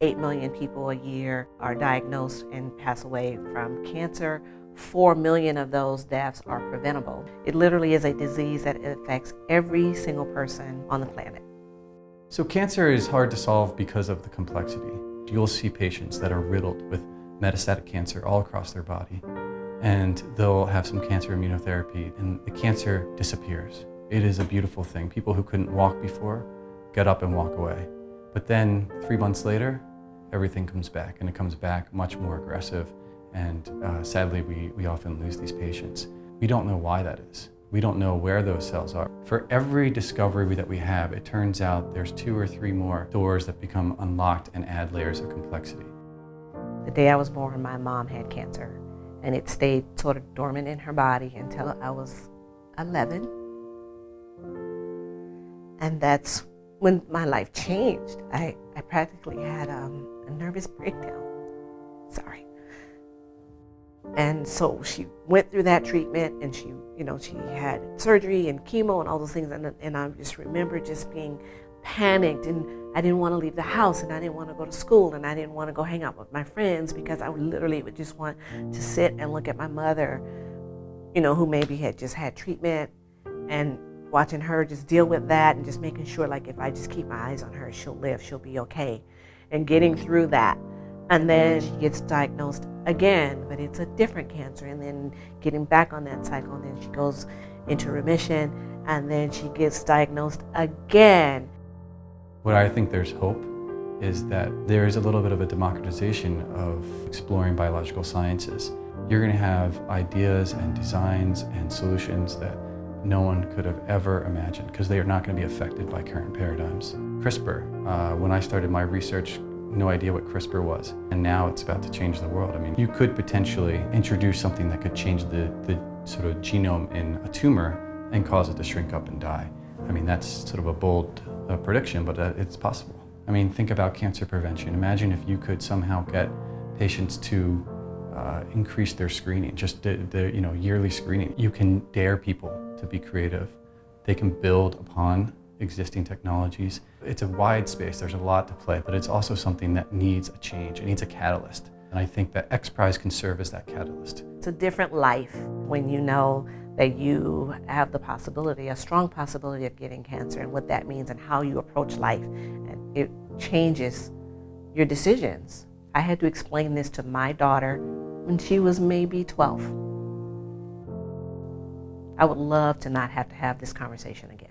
8 million people a year are diagnosed and pass away from cancer. 4 million of those deaths are preventable. It literally is a disease that affects every single person on the planet. So cancer is hard to solve because of the complexity. You'll see patients that are riddled with metastatic cancer all across their body, and they'll have some cancer immunotherapy and the cancer disappears. It is a beautiful thing. People who couldn't walk before get up and walk away. But then 3 months later, everything comes back, and it comes back much more aggressive. And sadly, we often lose these patients. We don't know why that is. We don't know where those cells are. For every discovery that we have, it turns out there's 2 or 3 more doors that become unlocked and add layers of complexity. The day I was born, my mom had cancer, and it stayed sort of dormant in her body until I was 11. And that's when my life changed. I practically had a nervous breakdown. Sorry. And so she went through that treatment, and she had surgery and chemo and all those things. And I just remember just being panicked, and I didn't want to leave the house, and I didn't want to go to school, and I didn't want to go hang out with my friends, because I literally would just want to sit and look at my mother, who maybe had just had treatment, and watching her just deal with that, and just making sure, like, if I just keep my eyes on her, she'll live, she'll be okay, and getting through that. And then she gets diagnosed again, but it's a different cancer, and then getting back on that cycle, and then she goes into remission, and then she gets diagnosed again. What I think there's hope is that there is a little bit of a democratization of exploring biological sciences. You're going to have ideas and designs and solutions that no one could have ever imagined, because they are not going to be affected by current paradigms. CRISPR, when I started my research, no idea what CRISPR was, and now it's about to change the world. I mean, you could potentially introduce something that could change the sort of genome in a tumor and cause it to shrink up and die. I mean, that's sort of a bold prediction, but it's possible. I mean, think about cancer prevention. Imagine if you could somehow get patients to increase their screening, just the yearly screening. You can dare people to be creative. They can build upon existing technologies. It's a wide space, there's a lot to play, but it's also something that needs a change, it needs a catalyst. And I think that XPRIZE can serve as that catalyst. It's a different life when you know that you have the possibility, a strong possibility of getting cancer, and what that means and how you approach life. And it changes your decisions. I had to explain this to my daughter when she was maybe 12. I would love to not have to have this conversation again.